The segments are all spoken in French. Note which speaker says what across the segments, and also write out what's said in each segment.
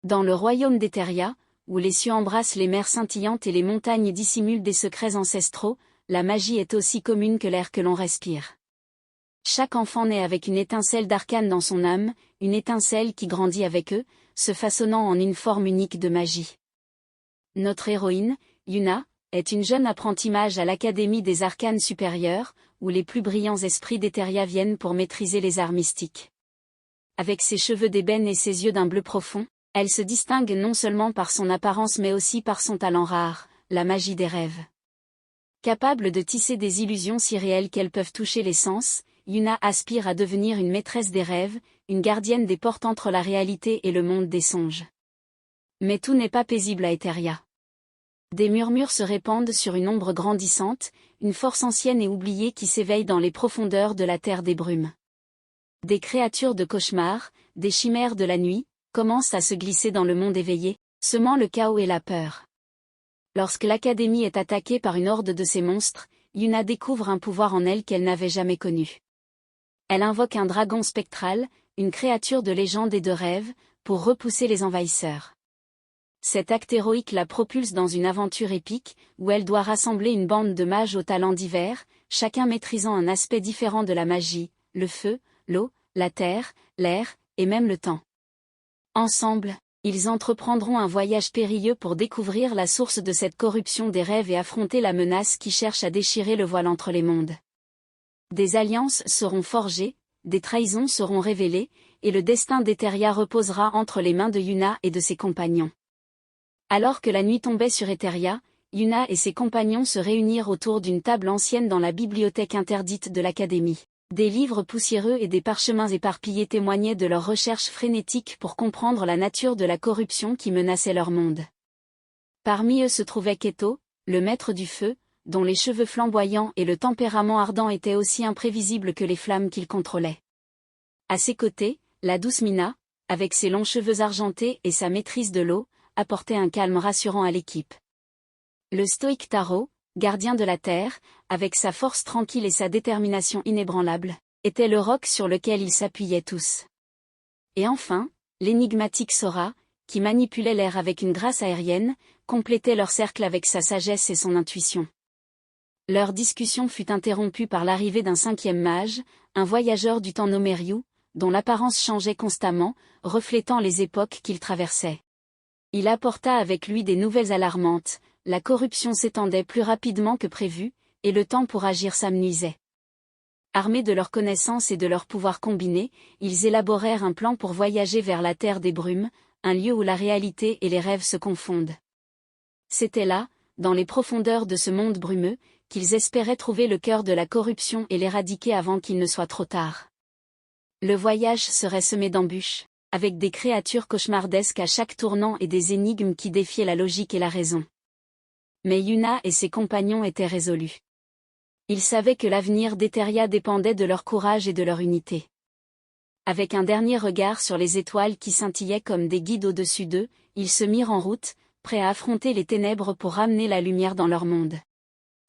Speaker 1: Dans le royaume d'Eteria, où les cieux embrassent les mers scintillantes et les montagnes dissimulent des secrets ancestraux, la magie est aussi commune que l'air que l'on respire. Chaque enfant naît avec une étincelle d'arcane dans son âme, une étincelle qui grandit avec eux, se façonnant en une forme unique de magie. Notre héroïne, Yuna, est une jeune apprentie mage à l'Académie des Arcanes supérieures, où les plus brillants esprits d'Eteria viennent pour maîtriser les arts mystiques. Avec ses cheveux d'ébène et ses yeux d'un bleu profond, elle se distingue non seulement par son apparence mais aussi par son talent rare, la magie des rêves. Capable de tisser des illusions si réelles qu'elles peuvent toucher les sens, Yuna aspire à devenir une maîtresse des rêves, une gardienne des portes entre la réalité et le monde des songes. Mais tout n'est pas paisible à Eteria. Des murmures se répandent sur une ombre grandissante, une force ancienne et oubliée qui s'éveille dans les profondeurs de la terre des brumes. Des créatures de cauchemar, des chimères de la nuit, commencent à se glisser dans le monde éveillé, semant le chaos et la peur. Lorsque l'Académie est attaquée par une horde de ces monstres, Yuna découvre un pouvoir en elle qu'elle n'avait jamais connu. Elle invoque un dragon spectral, une créature de légende et de rêve, pour repousser les envahisseurs. Cet acte héroïque la propulse dans une aventure épique, où elle doit rassembler une bande de mages aux talents divers, chacun maîtrisant un aspect différent de la magie, le feu, l'eau, la terre, l'air, et même le temps. Ensemble, ils entreprendront un voyage périlleux pour découvrir la source de cette corruption des rêves et affronter la menace qui cherche à déchirer le voile entre les mondes. Des alliances seront forgées, des trahisons seront révélées, et le destin d'Eteria reposera entre les mains de Yuna et de ses compagnons. Alors que la nuit tombait sur Eteria, Yuna et ses compagnons se réunirent autour d'une table ancienne dans la bibliothèque interdite de l'Académie. Des livres poussiéreux et des parchemins éparpillés témoignaient de leurs recherches frénétiques pour comprendre la nature de la corruption qui menaçait leur monde. Parmi eux se trouvait Keto, le maître du feu, dont les cheveux flamboyants et le tempérament ardent étaient aussi imprévisibles que les flammes qu'il contrôlait. À ses côtés, la douce Mina, avec ses longs cheveux argentés et sa maîtrise de l'eau, apportait un calme rassurant à l'équipe. Le stoïque Taro, gardien de la terre, avec sa force tranquille et sa détermination inébranlable, était le roc sur lequel ils s'appuyaient tous. Et enfin, l'énigmatique Sora, qui manipulait l'air avec une grâce aérienne, complétait leur cercle avec sa sagesse et son intuition. Leur discussion fut interrompue par l'arrivée d'un cinquième mage, un voyageur du temps nommé Ryu, dont l'apparence changeait constamment, reflétant les époques qu'il traversait. Il apporta avec lui des nouvelles alarmantes, la corruption s'étendait plus rapidement que prévu, et le temps pour agir s'amenuisait. Armés de leurs connaissances et de leurs pouvoirs combinés, ils élaborèrent un plan pour voyager vers la terre des brumes, un lieu où la réalité et les rêves se confondent. C'était là, dans les profondeurs de ce monde brumeux, qu'ils espéraient trouver le cœur de la corruption et l'éradiquer avant qu'il ne soit trop tard. Le voyage serait semé d'embûches, avec des créatures cauchemardesques à chaque tournant et des énigmes qui défiaient la logique et la raison. Mais Yuna et ses compagnons étaient résolus. Ils savaient que l'avenir d'Eteria dépendait de leur courage et de leur unité. Avec un dernier regard sur les étoiles qui scintillaient comme des guides au-dessus d'eux, ils se mirent en route, prêts à affronter les ténèbres pour ramener la lumière dans leur monde.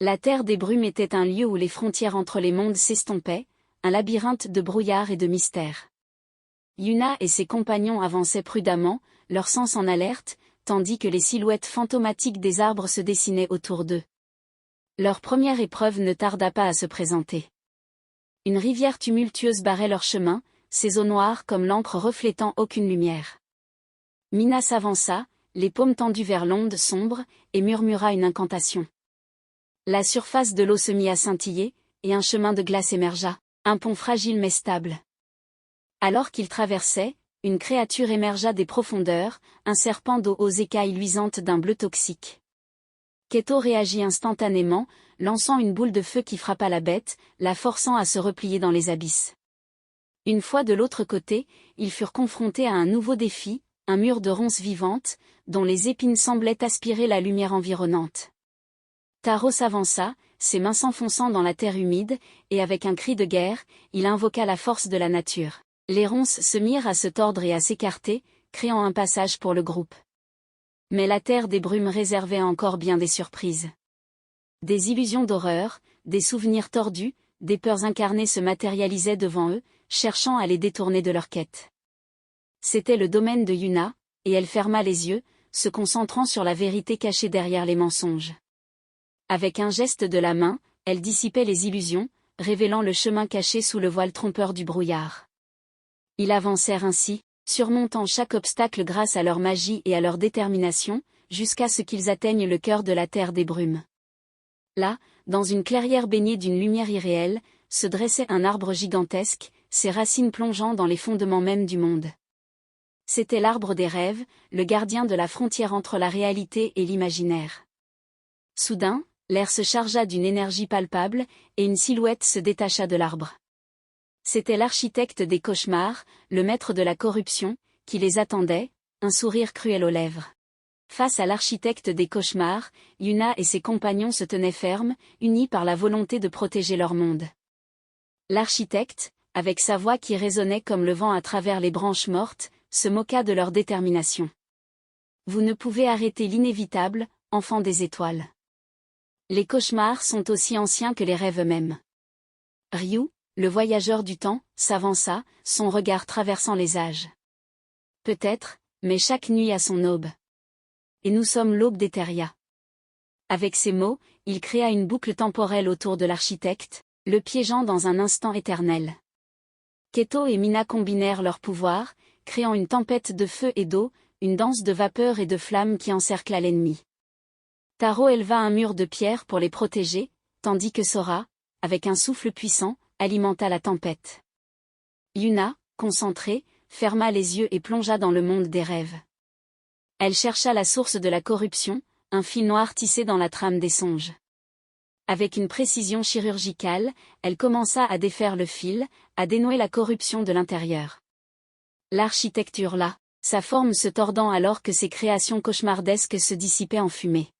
Speaker 1: La terre des brumes était un lieu où les frontières entre les mondes s'estompaient, un labyrinthe de brouillard et de mystères. Yuna et ses compagnons avançaient prudemment, leurs sens en alerte, tandis que les silhouettes fantomatiques des arbres se dessinaient autour d'eux. Leur première épreuve ne tarda pas à se présenter. Une rivière tumultueuse barrait leur chemin, ses eaux noires comme l'encre reflétant aucune lumière. Mina s'avança, les paumes tendues vers l'onde sombre, et murmura une incantation. La surface de l'eau se mit à scintiller, et un chemin de glace émergea, un pont fragile mais stable. Alors qu'il traversait, une créature émergea des profondeurs, un serpent d'eau aux écailles luisantes d'un bleu toxique. Keto réagit instantanément, lançant une boule de feu qui frappa la bête, la forçant à se replier dans les abysses. Une fois de l'autre côté, ils furent confrontés à un nouveau défi, un mur de ronces vivantes, dont les épines semblaient aspirer la lumière environnante. Taro s'avança, ses mains s'enfonçant dans la terre humide, et avec un cri de guerre, il invoqua la force de la nature. Les ronces se mirent à se tordre et à s'écarter, créant un passage pour le groupe. Mais la terre des brumes réservait encore bien des surprises. Des illusions d'horreur, des souvenirs tordus, des peurs incarnées se matérialisaient devant eux, cherchant à les détourner de leur quête. C'était le domaine de Yuna, et elle ferma les yeux, se concentrant sur la vérité cachée derrière les mensonges. Avec un geste de la main, elle dissipait les illusions, révélant le chemin caché sous le voile trompeur du brouillard. Ils avancèrent ainsi, surmontant chaque obstacle grâce à leur magie et à leur détermination, jusqu'à ce qu'ils atteignent le cœur de la terre des brumes. Là, dans une clairière baignée d'une lumière irréelle, se dressait un arbre gigantesque, ses racines plongeant dans les fondements mêmes du monde. C'était l'arbre des rêves, le gardien de la frontière entre la réalité et l'imaginaire. Soudain, l'air se chargea d'une énergie palpable, et une silhouette se détacha de l'arbre. C'était l'architecte des cauchemars, le maître de la corruption, qui les attendait, un sourire cruel aux lèvres. Face à l'architecte des cauchemars, Yuna et ses compagnons se tenaient fermes, unis par la volonté de protéger leur monde. L'architecte, avec sa voix qui résonnait comme le vent à travers les branches mortes, se moqua de leur détermination. Vous ne pouvez arrêter l'inévitable, enfants des étoiles. Les cauchemars sont aussi anciens que les rêves eux-mêmes. Ryu, le voyageur du temps, s'avança, son regard traversant les âges. Peut-être, mais chaque nuit a son aube. Et nous sommes l'aube d'Eteria. Avec ces mots, il créa une boucle temporelle autour de l'architecte, le piégeant dans un instant éternel. Keto et Mina combinèrent leurs pouvoirs, créant une tempête de feu et d'eau, une danse de vapeur et de flammes qui encercla l'ennemi. Taro éleva un mur de pierre pour les protéger, tandis que Sora, avec un souffle puissant, alimenta la tempête. Yuna, concentrée, ferma les yeux et plongea dans le monde des rêves. Elle chercha la source de la corruption, un fil noir tissé dans la trame des songes. Avec une précision chirurgicale, elle commença à défaire le fil, à dénouer la corruption de l'intérieur. L'architecte hurla, sa forme se tordant alors que ses créations cauchemardesques se dissipaient en fumée.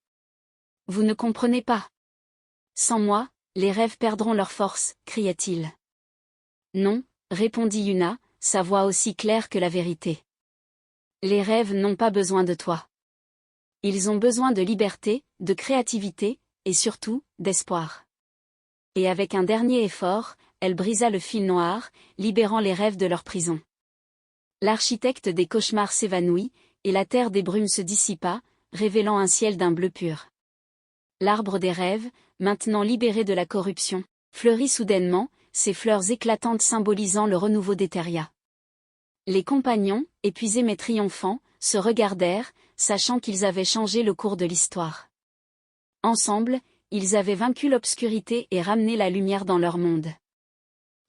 Speaker 1: Vous ne comprenez pas. Sans moi, les rêves perdront leur force, cria-t-il. Non, répondit Yuna, sa voix aussi claire que la vérité. Les rêves n'ont pas besoin de toi. Ils ont besoin de liberté, de créativité, et surtout, d'espoir. Et avec un dernier effort, elle brisa le fil noir, libérant les rêves de leur prison. L'architecte des cauchemars s'évanouit, et la terre des brumes se dissipa, révélant un ciel d'un bleu pur. L'arbre des rêves, maintenant libéré de la corruption, fleurit soudainement, ses fleurs éclatantes symbolisant le renouveau d'Eteria. Les compagnons, épuisés mais triomphants, se regardèrent, sachant qu'ils avaient changé le cours de l'histoire. Ensemble, ils avaient vaincu l'obscurité et ramené la lumière dans leur monde.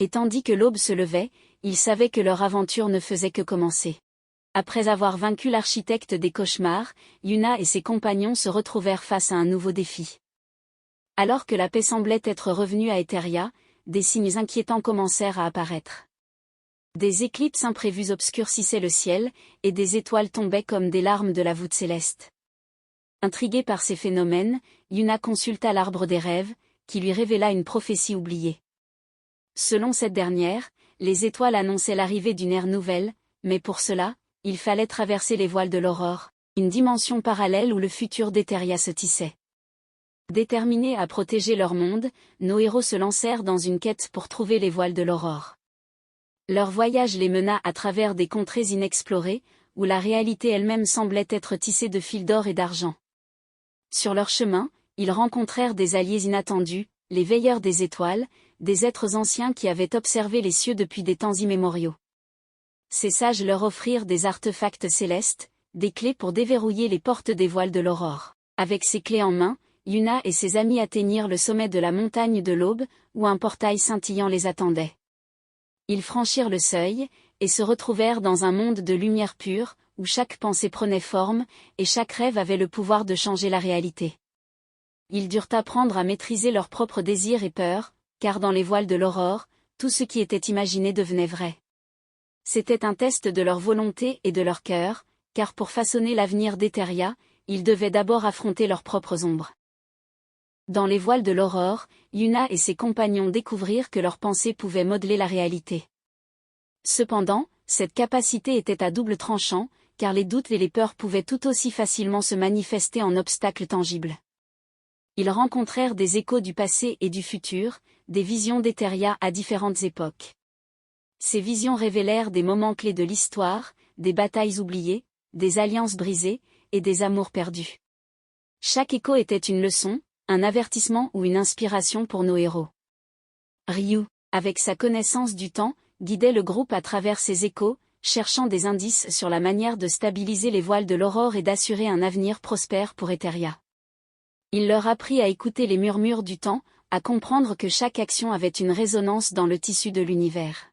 Speaker 1: Et tandis que l'aube se levait, ils savaient que leur aventure ne faisait que commencer. Après avoir vaincu l'architecte des cauchemars, Yuna et ses compagnons se retrouvèrent face à un nouveau défi. Alors que la paix semblait être revenue à Eteria, des signes inquiétants commencèrent à apparaître. Des éclipses imprévues obscurcissaient le ciel, et des étoiles tombaient comme des larmes de la voûte céleste. Intriguée par ces phénomènes, Yuna consulta l'arbre des rêves, qui lui révéla une prophétie oubliée. Selon cette dernière, les étoiles annonçaient l'arrivée d'une ère nouvelle, mais pour cela, il fallait traverser les voiles de l'aurore, une dimension parallèle où le futur d'Eteria se tissait. Déterminés à protéger leur monde, nos héros se lancèrent dans une quête pour trouver les voiles de l'aurore. Leur voyage les mena à travers des contrées inexplorées, où la réalité elle-même semblait être tissée de fils d'or et d'argent. Sur leur chemin, ils rencontrèrent des alliés inattendus, les veilleurs des étoiles, des êtres anciens qui avaient observé les cieux depuis des temps immémoriaux. Ces sages leur offrirent des artefacts célestes, des clés pour déverrouiller les portes des voiles de l'aurore. Avec ces clés en main, Yuna et ses amis atteignirent le sommet de la montagne de l'Aube, où un portail scintillant les attendait. Ils franchirent le seuil, et se retrouvèrent dans un monde de lumière pure, où chaque pensée prenait forme, et chaque rêve avait le pouvoir de changer la réalité. Ils durent apprendre à maîtriser leurs propres désirs et peurs, car dans les voiles de l'aurore, tout ce qui était imaginé devenait vrai. C'était un test de leur volonté et de leur cœur, car pour façonner l'avenir d'Eteria, ils devaient d'abord affronter leurs propres ombres. Dans les voiles de l'aurore, Yuna et ses compagnons découvrirent que leurs pensées pouvaient modeler la réalité. Cependant, cette capacité était à double tranchant, car les doutes et les peurs pouvaient tout aussi facilement se manifester en obstacles tangibles. Ils rencontrèrent des échos du passé et du futur, des visions d'Eteria à différentes époques. Ces visions révélèrent des moments clés de l'histoire, des batailles oubliées, des alliances brisées, et des amours perdus. Chaque écho était une leçon, un avertissement ou une inspiration pour nos héros. Ryu, avec sa connaissance du temps, guidait le groupe à travers ces échos, cherchant des indices sur la manière de stabiliser les voiles de l'aurore et d'assurer un avenir prospère pour Eteria. Il leur apprit à écouter les murmures du temps, à comprendre que chaque action avait une résonance dans le tissu de l'univers.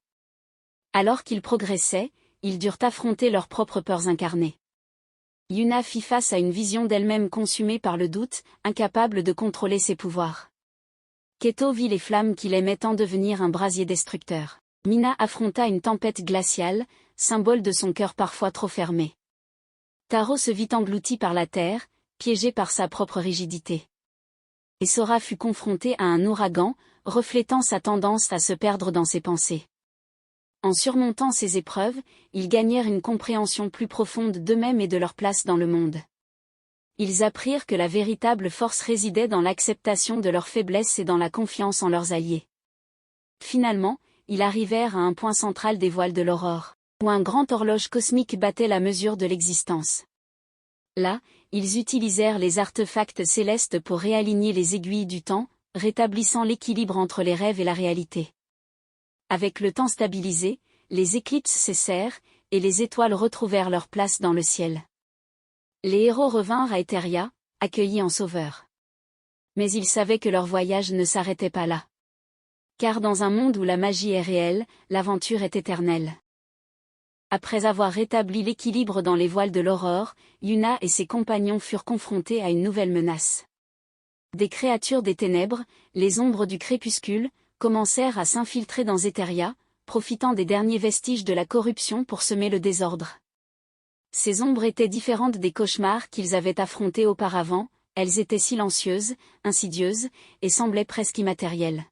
Speaker 1: Alors qu'ils progressaient, ils durent affronter leurs propres peurs incarnées. Yuna fit face à une vision d'elle-même consumée par le doute, incapable de contrôler ses pouvoirs. Keto vit les flammes qu'il aimait tant devenir un brasier destructeur. Mina affronta une tempête glaciale, symbole de son cœur parfois trop fermé. Taro se vit englouti par la terre, piégé par sa propre rigidité. Et Sora fut confronté à un ouragan, reflétant sa tendance à se perdre dans ses pensées. En surmontant ces épreuves, ils gagnèrent une compréhension plus profonde d'eux-mêmes et de leur place dans le monde. Ils apprirent que la véritable force résidait dans l'acceptation de leurs faiblesses et dans la confiance en leurs alliés. Finalement, ils arrivèrent à un point central des voiles de l'aurore, où un grand horloge cosmique battait la mesure de l'existence. Là, ils utilisèrent les artefacts célestes pour réaligner les aiguilles du temps, rétablissant l'équilibre entre les rêves et la réalité. Avec le temps stabilisé, les éclipses cessèrent, et les étoiles retrouvèrent leur place dans le ciel. Les héros revinrent à Eteria, accueillis en sauveurs. Mais ils savaient que leur voyage ne s'arrêtait pas là. Car dans un monde où la magie est réelle, l'aventure est éternelle. Après avoir rétabli l'équilibre dans les voiles de l'aurore, Yuna et ses compagnons furent confrontés à une nouvelle menace. Des créatures des ténèbres, les ombres du crépuscule, commencèrent à s'infiltrer dans Eteria, profitant des derniers vestiges de la corruption pour semer le désordre. Ces ombres étaient différentes des cauchemars qu'ils avaient affrontés auparavant, elles étaient silencieuses, insidieuses, et semblaient presque immatérielles.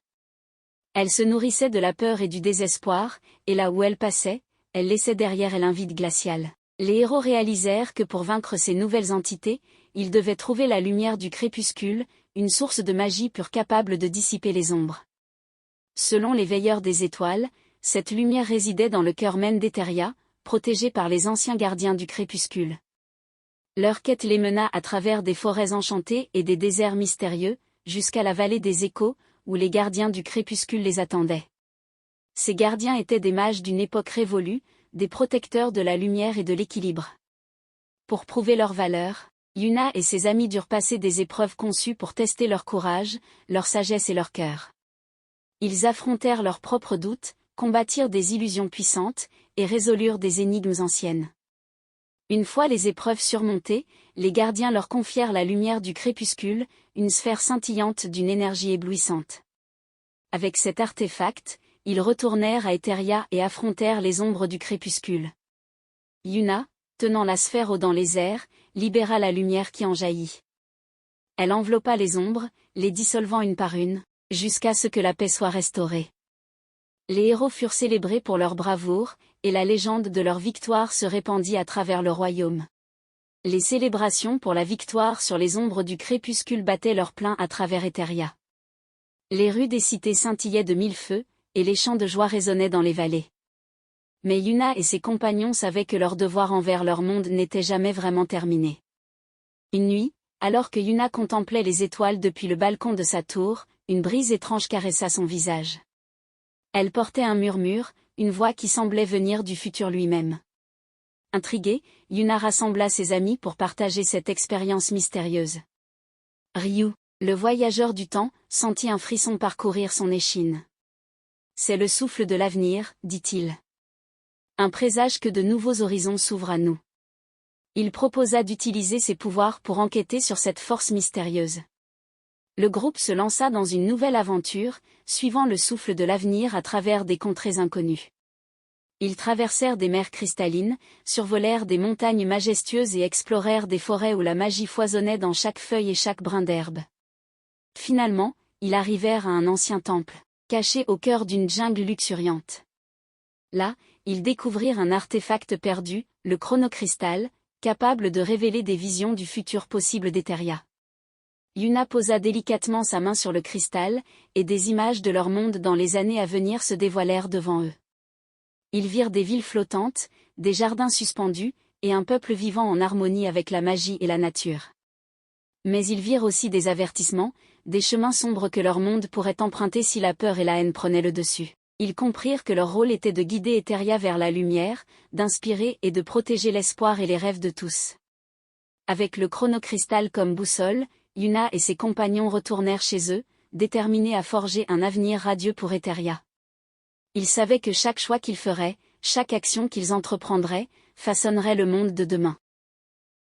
Speaker 1: Elles se nourrissaient de la peur et du désespoir, et là où elles passaient, elles laissaient derrière elles un vide glacial. Les héros réalisèrent que pour vaincre ces nouvelles entités, ils devaient trouver la lumière du crépuscule, une source de magie pure capable de dissiper les ombres. Selon les veilleurs des étoiles, cette lumière résidait dans le cœur même d'Eteria, protégé par les anciens gardiens du crépuscule. Leur quête les mena à travers des forêts enchantées et des déserts mystérieux, jusqu'à la vallée des échos, où les gardiens du crépuscule les attendaient. Ces gardiens étaient des mages d'une époque révolue, des protecteurs de la lumière et de l'équilibre. Pour prouver leur valeur, Yuna et ses amis durent passer des épreuves conçues pour tester leur courage, leur sagesse et leur cœur. Ils affrontèrent leurs propres doutes, combattirent des illusions puissantes, et résolurent des énigmes anciennes. Une fois les épreuves surmontées, les gardiens leur confièrent la lumière du crépuscule, une sphère scintillante d'une énergie éblouissante. Avec cet artefact, ils retournèrent à Eteria et affrontèrent les ombres du crépuscule. Yuna, tenant la sphère haut dans les airs, libéra la lumière qui en jaillit. Elle enveloppa les ombres, les dissolvant une par une, jusqu'à ce que la paix soit restaurée. Les héros furent célébrés pour leur bravoure, et la légende de leur victoire se répandit à travers le royaume. Les célébrations pour la victoire sur les ombres du crépuscule battaient leur plein à travers Eteria. Les rues des cités scintillaient de mille feux, et les chants de joie résonnaient dans les vallées. Mais Yuna et ses compagnons savaient que leur devoir envers leur monde n'était jamais vraiment terminé. Une nuit, alors que Yuna contemplait les étoiles depuis le balcon de sa tour, une brise étrange caressa son visage. Elle portait un murmure, une voix qui semblait venir du futur lui-même. Intriguée, Yuna rassembla ses amis pour partager cette expérience mystérieuse. Ryu, le voyageur du temps, sentit un frisson parcourir son échine. « C'est le souffle de l'avenir, dit-il. Un présage que de nouveaux horizons s'ouvrent à nous. » Il proposa d'utiliser ses pouvoirs pour enquêter sur cette force mystérieuse. Le groupe se lança dans une nouvelle aventure, suivant le souffle de l'avenir à travers des contrées inconnues. Ils traversèrent des mers cristallines, survolèrent des montagnes majestueuses et explorèrent des forêts où la magie foisonnait dans chaque feuille et chaque brin d'herbe. Finalement, ils arrivèrent à un ancien temple, caché au cœur d'une jungle luxuriante. Là, ils découvrirent un artefact perdu, le chronocristal, capable de révéler des visions du futur possible d'Eteria. Yuna posa délicatement sa main sur le cristal, et des images de leur monde dans les années à venir se dévoilèrent devant eux. Ils virent des villes flottantes, des jardins suspendus, et un peuple vivant en harmonie avec la magie et la nature. Mais ils virent aussi des avertissements, des chemins sombres que leur monde pourrait emprunter si la peur et la haine prenaient le dessus. Ils comprirent que leur rôle était de guider Eteria vers la lumière, d'inspirer et de protéger l'espoir et les rêves de tous. Avec le chronocristal comme boussole, Yuna et ses compagnons retournèrent chez eux, déterminés à forger un avenir radieux pour Eteria. Ils savaient que chaque choix qu'ils feraient, chaque action qu'ils entreprendraient, façonnerait le monde de demain.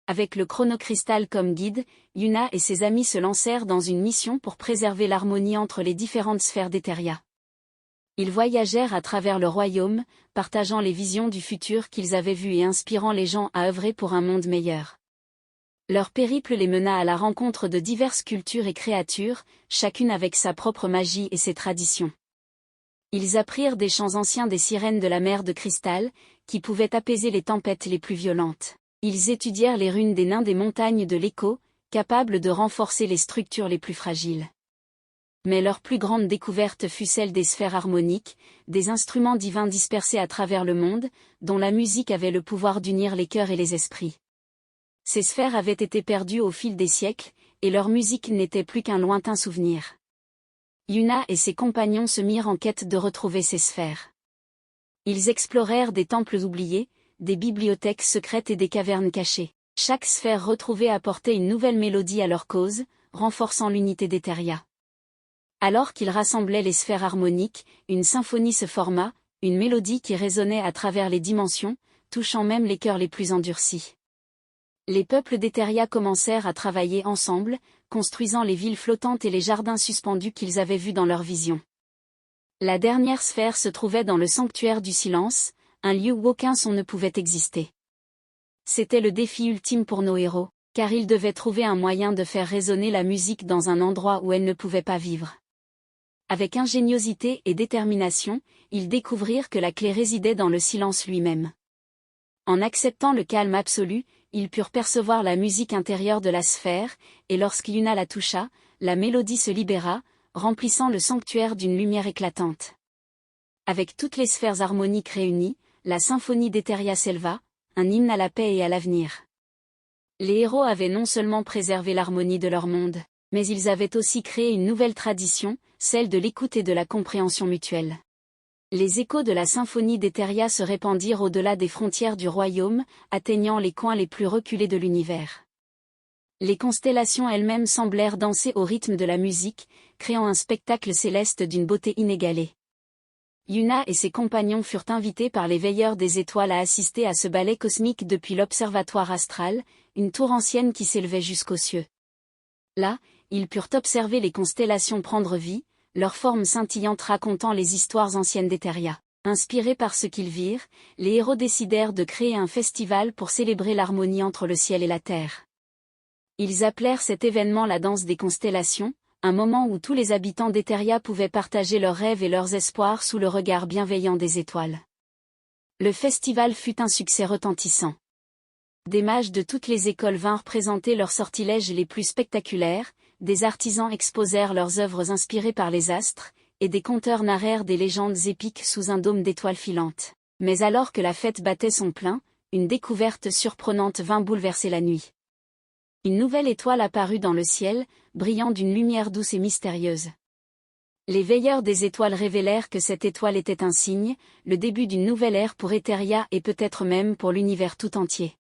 Speaker 1: Avec le chronocristal comme guide, Yuna et ses amis se lancèrent dans une mission pour préserver l'harmonie entre les différentes sphères d'Eteria. Ils voyagèrent à travers le royaume, partageant les visions du futur qu'ils avaient vues et inspirant les gens à œuvrer pour un monde meilleur. Leur périple les mena à la rencontre de diverses cultures et créatures, chacune avec sa propre magie et ses traditions. Ils apprirent des chants anciens des sirènes de la mer de cristal, qui pouvaient apaiser les tempêtes les plus violentes. Ils étudièrent les runes des nains des montagnes de l'écho, capables de renforcer les structures les plus fragiles. Mais leur plus grande découverte fut celle des sphères harmoniques, des instruments divins dispersés à travers le monde, dont la musique avait le pouvoir d'unir les cœurs et les esprits. Ces sphères avaient été perdues au fil des siècles, et leur musique n'était plus qu'un lointain souvenir. Yuna et ses compagnons se mirent en quête de retrouver ces sphères. Ils explorèrent des temples oubliés, des bibliothèques secrètes et des cavernes cachées. Chaque sphère retrouvée apportait une nouvelle mélodie à leur cause, renforçant l'unité d'Eteria. Alors qu'ils rassemblaient les sphères harmoniques, une symphonie se forma, une mélodie qui résonnait à travers les dimensions, touchant même les cœurs les plus endurcis. Les peuples d'Eteria commencèrent à travailler ensemble, construisant les villes flottantes et les jardins suspendus qu'ils avaient vus dans leurs visions. La dernière sphère se trouvait dans le sanctuaire du silence, un lieu où aucun son ne pouvait exister. C'était le défi ultime pour nos héros, car ils devaient trouver un moyen de faire résonner la musique dans un endroit où elle ne pouvait pas vivre. Avec ingéniosité et détermination, ils découvrirent que la clé résidait dans le silence lui-même. En acceptant le calme absolu, ils purent percevoir la musique intérieure de la sphère, et lorsqu'Yuna la toucha, la mélodie se libéra, remplissant le sanctuaire d'une lumière éclatante. Avec toutes les sphères harmoniques réunies, la symphonie d'Eteria s'éleva, un hymne à la paix et à l'avenir. Les héros avaient non seulement préservé l'harmonie de leur monde, mais ils avaient aussi créé une nouvelle tradition, celle de l'écoute et de la compréhension mutuelle. Les échos de la symphonie d'Eteria se répandirent au-delà des frontières du royaume, atteignant les coins les plus reculés de l'univers. Les constellations elles-mêmes semblèrent danser au rythme de la musique, créant un spectacle céleste d'une beauté inégalée. Yuna et ses compagnons furent invités par les veilleurs des étoiles à assister à ce ballet cosmique depuis l'observatoire astral, une tour ancienne qui s'élevait jusqu'aux cieux. Là, ils purent observer les constellations prendre vie, leurs formes scintillantes racontant les histoires anciennes d'Eteria. Inspirés par ce qu'ils virent, les héros décidèrent de créer un festival pour célébrer l'harmonie entre le ciel et la terre. Ils appelèrent cet événement la danse des constellations, un moment où tous les habitants d'Eteria pouvaient partager leurs rêves et leurs espoirs sous le regard bienveillant des étoiles. Le festival fut un succès retentissant. Des mages de toutes les écoles vinrent présenter leurs sortilèges les plus spectaculaires, des artisans exposèrent leurs œuvres inspirées par les astres, et des conteurs narrèrent des légendes épiques sous un dôme d'étoiles filantes. Mais alors que la fête battait son plein, une découverte surprenante vint bouleverser la nuit. Une nouvelle étoile apparut dans le ciel, brillant d'une lumière douce et mystérieuse. Les veilleurs des étoiles révélèrent que cette étoile était un signe, le début d'une nouvelle ère pour Eteria et peut-être même pour l'univers tout entier.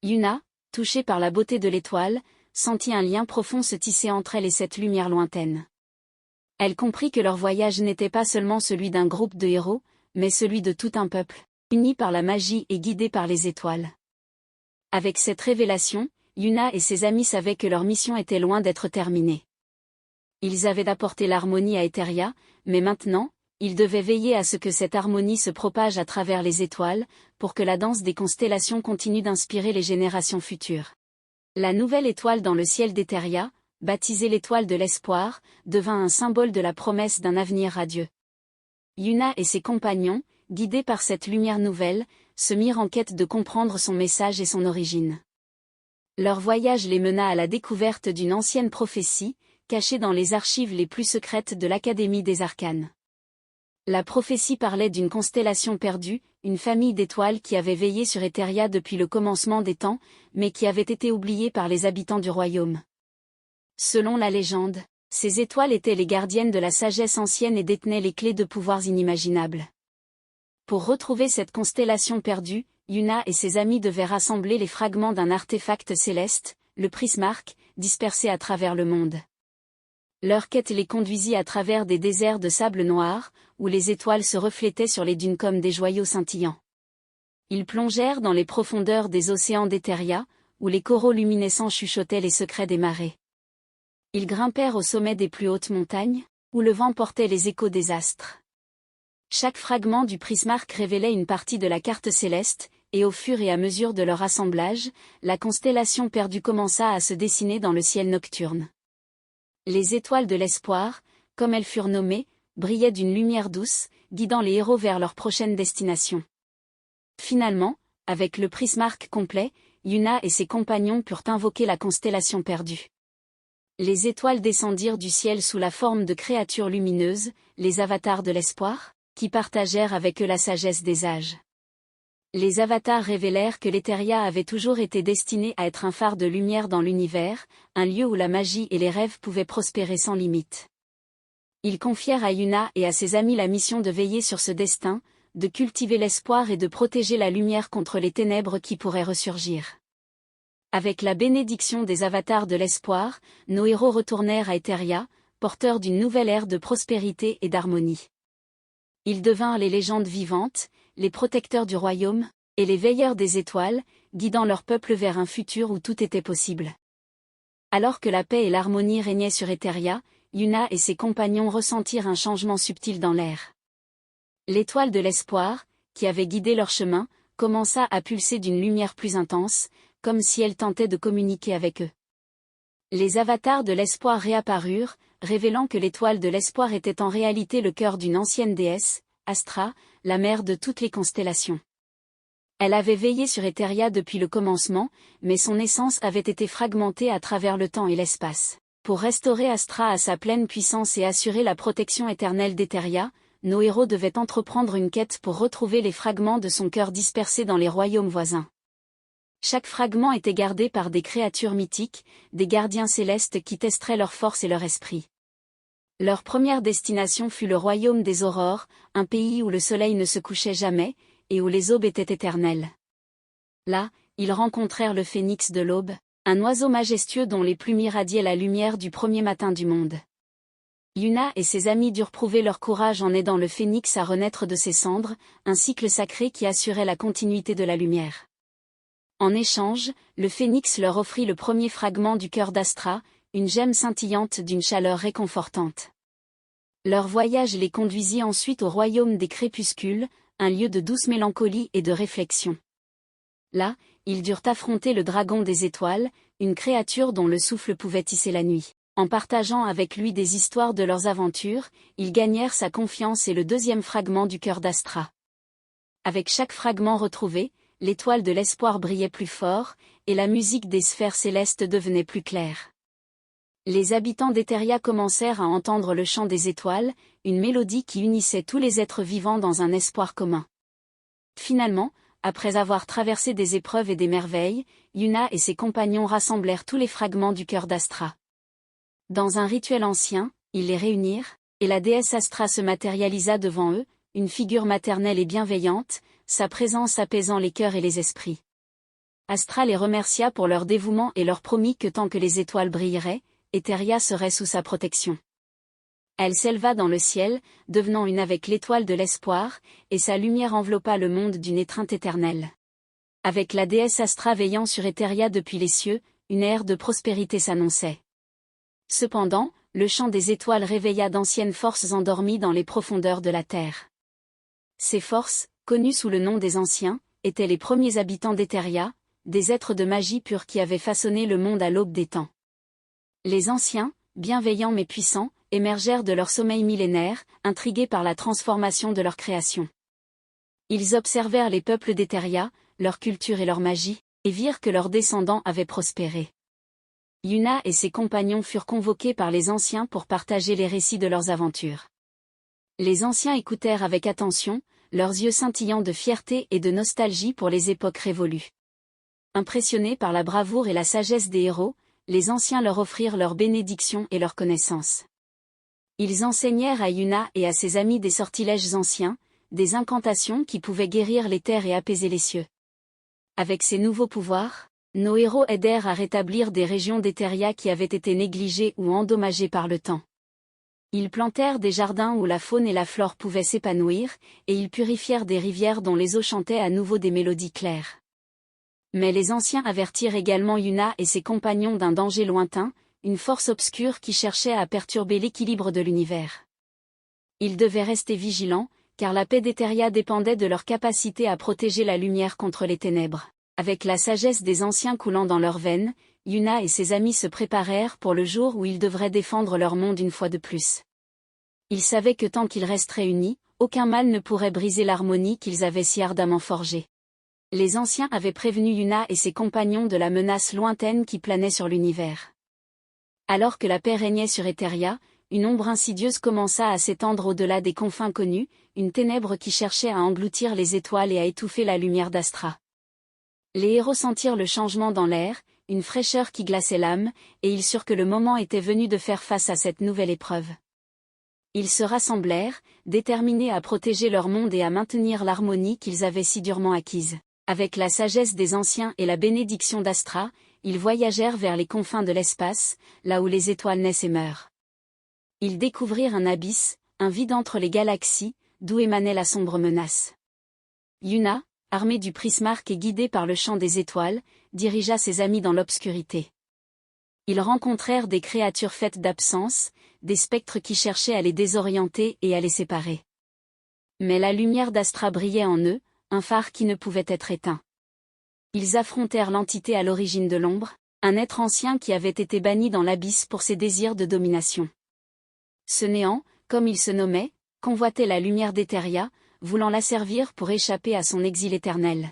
Speaker 1: Yuna, touchée par la beauté de l'étoile, sentit un lien profond se tisser entre elle et cette lumière lointaine. Elle comprit que leur voyage n'était pas seulement celui d'un groupe de héros, mais celui de tout un peuple, uni par la magie et guidé par les étoiles. Avec cette révélation, Yuna et ses amis savaient que leur mission était loin d'être terminée. Ils avaient apporté l'harmonie à Eteria, mais maintenant, ils devaient veiller à ce que cette harmonie se propage à travers les étoiles, pour que la danse des constellations continue d'inspirer les générations futures. La nouvelle étoile dans le ciel d'Eteria, baptisée l'étoile de l'espoir, devint un symbole de la promesse d'un avenir radieux. Yuna et ses compagnons, guidés par cette lumière nouvelle, se mirent en quête de comprendre son message et son origine. Leur voyage les mena à la découverte d'une ancienne prophétie, cachée dans les archives les plus secrètes de l'Académie des Arcanes. La prophétie parlait d'une constellation perdue, une famille d'étoiles qui avait veillé sur Etheria depuis le commencement des temps, mais qui avait été oubliée par les habitants du royaume. Selon la légende, ces étoiles étaient les gardiennes de la sagesse ancienne et détenaient les clés de pouvoirs inimaginables. Pour retrouver cette constellation perdue, Yuna et ses amis devaient rassembler les fragments d'un artefact céleste, le prismarque, dispersé à travers le monde. Leur quête les conduisit à travers des déserts de sable noir, où les étoiles se reflétaient sur les dunes comme des joyaux scintillants. Ils plongèrent dans les profondeurs des océans d'Etheria, où les coraux luminescents chuchotaient les secrets des marées. Ils grimpèrent au sommet des plus hautes montagnes, où le vent portait les échos des astres. Chaque fragment du prismarque révélait une partie de la carte céleste, et au fur et à mesure de leur assemblage, la constellation perdue commença à se dessiner dans le ciel nocturne. Les étoiles de l'espoir, comme elles furent nommées, brillaient d'une lumière douce, guidant les héros vers leur prochaine destination. Finalement, avec le prismarque complet, Yuna et ses compagnons purent invoquer la constellation perdue. Les étoiles descendirent du ciel sous la forme de créatures lumineuses, les avatars de l'espoir, qui partagèrent avec eux la sagesse des âges. Les avatars révélèrent que l'Etheria avait toujours été destinée à être un phare de lumière dans l'univers, un lieu où la magie et les rêves pouvaient prospérer sans limite. Ils confièrent à Yuna et à ses amis la mission de veiller sur ce destin, de cultiver l'espoir et de protéger la lumière contre les ténèbres qui pourraient ressurgir. Avec la bénédiction des avatars de l'espoir, nos héros retournèrent à Etheria, porteurs d'une nouvelle ère de prospérité et d'harmonie. Ils devinrent les légendes vivantes, les protecteurs du royaume, et les veilleurs des étoiles, guidant leur peuple vers un futur où tout était possible. Alors que la paix et l'harmonie régnaient sur Etheria, Yuna et ses compagnons ressentirent un changement subtil dans l'air. L'étoile de l'espoir, qui avait guidé leur chemin, commença à pulser d'une lumière plus intense, comme si elle tentait de communiquer avec eux. Les avatars de l'espoir réapparurent, révélant que l'étoile de l'espoir était en réalité le cœur d'une ancienne déesse, Astra, la mère de toutes les constellations. Elle avait veillé sur Etheria depuis le commencement, mais son essence avait été fragmentée à travers le temps et l'espace. Pour restaurer Astra à sa pleine puissance et assurer la protection éternelle d'Etheria, nos héros devaient entreprendre une quête pour retrouver les fragments de son cœur dispersés dans les royaumes voisins. Chaque fragment était gardé par des créatures mythiques, des gardiens célestes qui testeraient leur force et leur esprit. Leur première destination fut le royaume des aurores, un pays où le soleil ne se couchait jamais, et où les aubes étaient éternelles. Là, ils rencontrèrent le phénix de l'aube, un oiseau majestueux dont les plumes irradiaient la lumière du premier matin du monde. Yuna et ses amis durent prouver leur courage en aidant le phénix à renaître de ses cendres, un cycle sacré qui assurait la continuité de la lumière. En échange, le phénix leur offrit le premier fragment du cœur d'Astra, une gemme scintillante d'une chaleur réconfortante. Leur voyage les conduisit ensuite au royaume des crépuscules, un lieu de douce mélancolie et de réflexion. Là, ils durent affronter le dragon des étoiles, une créature dont le souffle pouvait tisser la nuit. En partageant avec lui des histoires de leurs aventures, ils gagnèrent sa confiance et le deuxième fragment du cœur d'Astra. Avec chaque fragment retrouvé, l'étoile de l'espoir brillait plus fort, et la musique des sphères célestes devenait plus claire. Les habitants d'Etheria commencèrent à entendre le chant des étoiles, une mélodie qui unissait tous les êtres vivants dans un espoir commun. Finalement, après avoir traversé des épreuves et des merveilles, Yuna et ses compagnons rassemblèrent tous les fragments du cœur d'Astra. Dans un rituel ancien, ils les réunirent, et la déesse Astra se matérialisa devant eux, une figure maternelle et bienveillante, sa présence apaisant les cœurs et les esprits. Astra les remercia pour leur dévouement et leur promit que tant que les étoiles brilleraient, Etheria serait sous sa protection. Elle s'éleva dans le ciel, devenant une avec l'étoile de l'espoir, et sa lumière enveloppa le monde d'une étreinte éternelle. Avec la déesse Astra veillant sur Etheria depuis les cieux, une ère de prospérité s'annonçait. Cependant, le chant des étoiles réveilla d'anciennes forces endormies dans les profondeurs de la terre. Ces forces, connues sous le nom des Anciens, étaient les premiers habitants d'Etheria, des êtres de magie pure qui avaient façonné le monde à l'aube des temps. Les Anciens, bienveillants mais puissants, émergèrent de leur sommeil millénaire, intrigués par la transformation de leur création. Ils observèrent les peuples d'Etheria, leur culture et leur magie, et virent que leurs descendants avaient prospéré. Yuna et ses compagnons furent convoqués par les Anciens pour partager les récits de leurs aventures. Les Anciens écoutèrent avec attention, leurs yeux scintillants de fierté et de nostalgie pour les époques révolues. Impressionnés par la bravoure et la sagesse des héros, les anciens leur offrirent leur bénédiction et leur connaissance. Ils enseignèrent à Yuna et à ses amis des sortilèges anciens, des incantations qui pouvaient guérir les terres et apaiser les cieux. Avec ces nouveaux pouvoirs, nos héros aidèrent à rétablir des régions d'Eteria qui avaient été négligées ou endommagées par le temps. Ils plantèrent des jardins où la faune et la flore pouvaient s'épanouir, et ils purifièrent des rivières dont les eaux chantaient à nouveau des mélodies claires. Mais les anciens avertirent également Yuna et ses compagnons d'un danger lointain, une force obscure qui cherchait à perturber l'équilibre de l'univers. Ils devaient rester vigilants, car la paix d'Eteria dépendait de leur capacité à protéger la lumière contre les ténèbres. Avec la sagesse des anciens coulant dans leurs veines, Yuna et ses amis se préparèrent pour le jour où ils devraient défendre leur monde une fois de plus. Ils savaient que tant qu'ils resteraient unis, aucun mal ne pourrait briser l'harmonie qu'ils avaient si ardemment forgée. Les anciens avaient prévenu Yuna et ses compagnons de la menace lointaine qui planait sur l'univers. Alors que la paix régnait sur Eteria, une ombre insidieuse commença à s'étendre au-delà des confins connus, une ténèbre qui cherchait à engloutir les étoiles et à étouffer la lumière d'Astra. Les héros sentirent le changement dans l'air, une fraîcheur qui glaçait l'âme, et ils surent que le moment était venu de faire face à cette nouvelle épreuve. Ils se rassemblèrent, déterminés à protéger leur monde et à maintenir l'harmonie qu'ils avaient si durement acquise. Avec la sagesse des anciens et la bénédiction d'Astra, ils voyagèrent vers les confins de l'espace, là où les étoiles naissent et meurent. Ils découvrirent un abysse, un vide entre les galaxies, d'où émanait la sombre menace. Yuna, armée du prismarque et guidée par le chant des étoiles, dirigea ses amis dans l'obscurité. Ils rencontrèrent des créatures faites d'absence, des spectres qui cherchaient à les désorienter et à les séparer. Mais la lumière d'Astra brillait en eux, un phare qui ne pouvait être éteint. Ils affrontèrent l'entité à l'origine de l'ombre, un être ancien qui avait été banni dans l'abysse pour ses désirs de domination. Ce néant, comme il se nommait, convoitait la lumière d'Eteria, voulant la servir pour échapper à son exil éternel.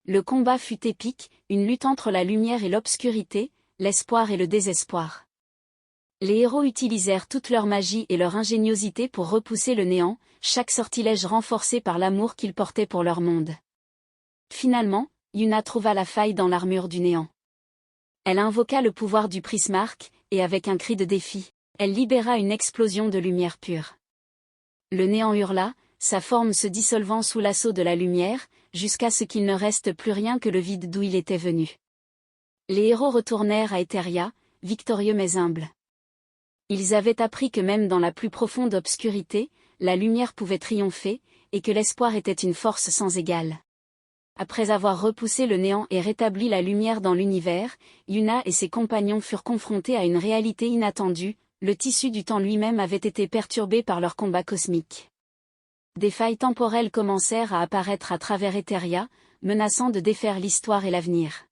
Speaker 1: Le combat fut épique, une lutte entre la lumière et l'obscurité, l'espoir et le désespoir. Les héros utilisèrent toute leur magie et leur ingéniosité pour repousser le néant, chaque sortilège renforcé par l'amour qu'ils portaient pour leur monde. Finalement, Yuna trouva la faille dans l'armure du néant. Elle invoqua le pouvoir du prismarque, et avec un cri de défi, elle libéra une explosion de lumière pure. Le néant hurla, sa forme se dissolvant sous l'assaut de la lumière, jusqu'à ce qu'il ne reste plus rien que le vide d'où il était venu. Les héros retournèrent à Eteria, victorieux mais humbles. Ils avaient appris que même dans la plus profonde obscurité, la lumière pouvait triompher, et que l'espoir était une force sans égale. Après avoir repoussé le néant et rétabli la lumière dans l'univers, Yuna et ses compagnons furent confrontés à une réalité inattendue, le tissu du temps lui-même avait été perturbé par leur combat cosmique. Des failles temporelles commencèrent à apparaître à travers Eteria, menaçant de défaire l'histoire et l'avenir.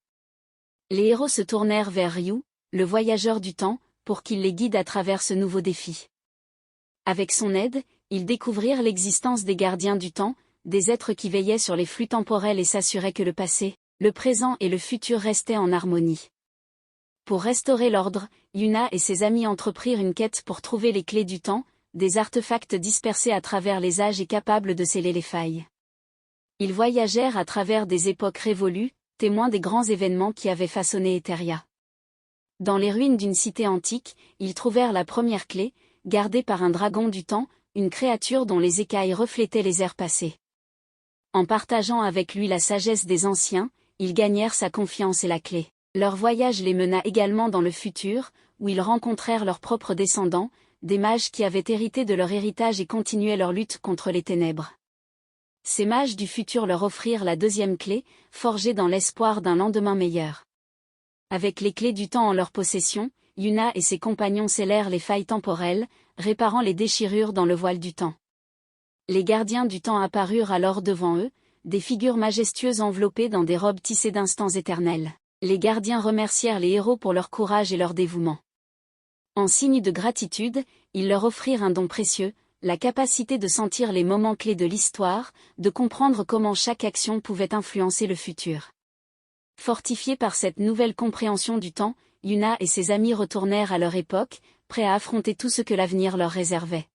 Speaker 1: Les héros se tournèrent vers Ryu, le voyageur du temps, pour qu'il les guide à travers ce nouveau défi. Avec son aide, ils découvrirent l'existence des gardiens du temps, des êtres qui veillaient sur les flux temporels et s'assuraient que le passé, le présent et le futur restaient en harmonie. Pour restaurer l'ordre, Yuna et ses amis entreprirent une quête pour trouver les clés du temps, des artefacts dispersés à travers les âges et capables de sceller les failles. Ils voyagèrent à travers des époques révolues, témoins des grands événements qui avaient façonné Eteria. Dans les ruines d'une cité antique, ils trouvèrent la première clé, gardée par un dragon du temps, une créature dont les écailles reflétaient les ères passées. En partageant avec lui la sagesse des anciens, ils gagnèrent sa confiance et la clé. Leur voyage les mena également dans le futur, où ils rencontrèrent leurs propres descendants, des mages qui avaient hérité de leur héritage et continuaient leur lutte contre les ténèbres. Ces mages du futur leur offrirent la deuxième clé, forgée dans l'espoir d'un lendemain meilleur. Avec les clés du temps en leur possession, Yuna et ses compagnons scellèrent les failles temporelles, réparant les déchirures dans le voile du temps. Les gardiens du temps apparurent alors devant eux, des figures majestueuses enveloppées dans des robes tissées d'instants éternels. Les gardiens remercièrent les héros pour leur courage et leur dévouement. En signe de gratitude, ils leur offrirent un don précieux, la capacité de sentir les moments clés de l'histoire, de comprendre comment chaque action pouvait influencer le futur. Fortifiés par cette nouvelle compréhension du temps, Yuna et ses amis retournèrent à leur époque, prêts à affronter tout ce que l'avenir leur réservait.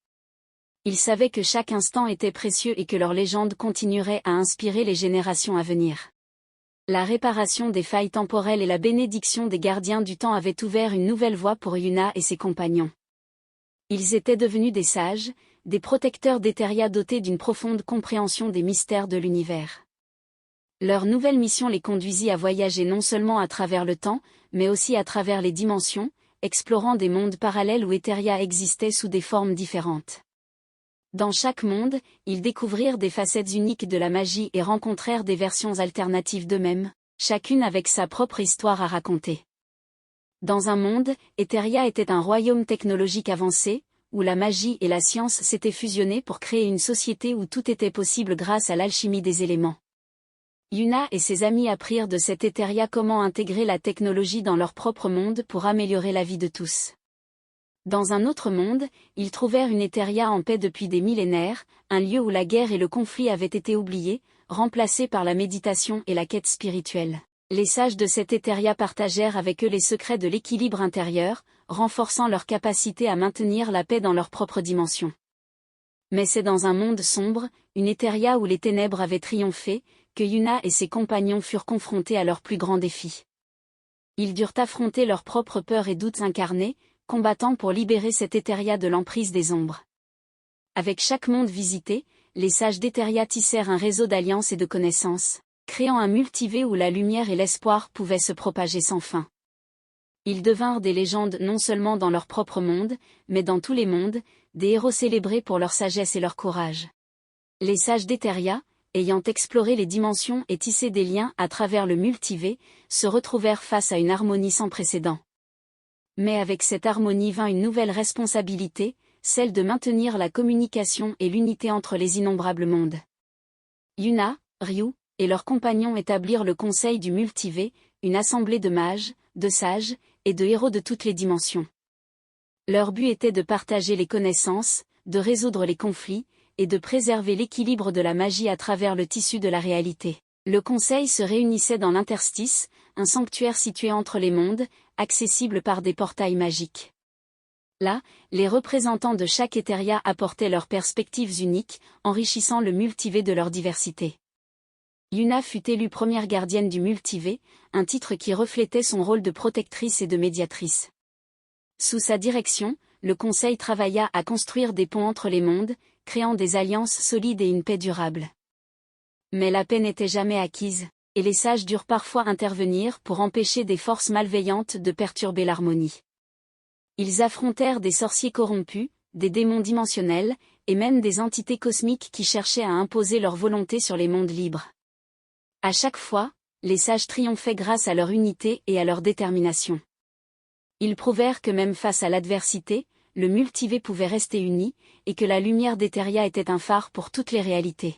Speaker 1: Ils savaient que chaque instant était précieux et que leur légende continuerait à inspirer les générations à venir. La réparation des failles temporelles et la bénédiction des gardiens du temps avaient ouvert une nouvelle voie pour Yuna et ses compagnons. Ils étaient devenus des sages, des protecteurs d'Eteria dotés d'une profonde compréhension des mystères de l'univers. Leur nouvelle mission les conduisit à voyager non seulement à travers le temps, mais aussi à travers les dimensions, explorant des mondes parallèles où Eteria existait sous des formes différentes. Dans chaque monde, ils découvrirent des facettes uniques de la magie et rencontrèrent des versions alternatives d'eux-mêmes, chacune avec sa propre histoire à raconter. Dans un monde, Eteria était un royaume technologique avancé, où la magie et la science s'étaient fusionnées pour créer une société où tout était possible grâce à l'alchimie des éléments. Yuna et ses amis apprirent de cette Eteria comment intégrer la technologie dans leur propre monde pour améliorer la vie de tous. Dans un autre monde, ils trouvèrent une Eteria en paix depuis des millénaires, un lieu où la guerre et le conflit avaient été oubliés, remplacés par la méditation et la quête spirituelle. Les sages de cette Eteria partagèrent avec eux les secrets de l'équilibre intérieur, renforçant leur capacité à maintenir la paix dans leur propre dimension. Mais c'est dans un monde sombre, une Eteria où les ténèbres avaient triomphé, que Yuna et ses compagnons furent confrontés à leurs plus grands défis. Ils durent affronter leurs propres peurs et doutes incarnés, combattant pour libérer cette Eteria de l'emprise des ombres. Avec chaque monde visité, les sages d'Eteria tissèrent un réseau d'alliances et de connaissances, créant un multivers où la lumière et l'espoir pouvaient se propager sans fin. Ils devinrent des légendes non seulement dans leur propre monde, mais dans tous les mondes, des héros célébrés pour leur sagesse et leur courage. Les sages d'Eteria, ayant exploré les dimensions et tissé des liens à travers le multivers, se retrouvèrent face à une harmonie sans précédent. Mais avec cette harmonie vint une nouvelle responsabilité, celle de maintenir la communication et l'unité entre les innombrables mondes. Yuna, Ryu, et leurs compagnons établirent le Conseil du Multivers, une assemblée de mages, de sages, et de héros de toutes les dimensions. Leur but était de partager les connaissances, de résoudre les conflits, et de préserver l'équilibre de la magie à travers le tissu de la réalité. Le Conseil se réunissait dans l'Interstice, un sanctuaire situé entre les mondes, accessible par des portails magiques. Là, les représentants de chaque Eteria apportaient leurs perspectives uniques, enrichissant le multivers de leur diversité. Yuna fut élue première gardienne du multivers, un titre qui reflétait son rôle de protectrice et de médiatrice. Sous sa direction, le Conseil travailla à construire des ponts entre les mondes, créant des alliances solides et une paix durable. Mais la paix n'était jamais acquise, et les sages durent parfois intervenir pour empêcher des forces malveillantes de perturber l'harmonie. Ils affrontèrent des sorciers corrompus, des démons dimensionnels, et même des entités cosmiques qui cherchaient à imposer leur volonté sur les mondes libres. À chaque fois, les sages triomphaient grâce à leur unité et à leur détermination. Ils prouvèrent que même face à l'adversité, le multivers pouvait rester uni, et que la lumière d'Eteria était un phare pour toutes les réalités.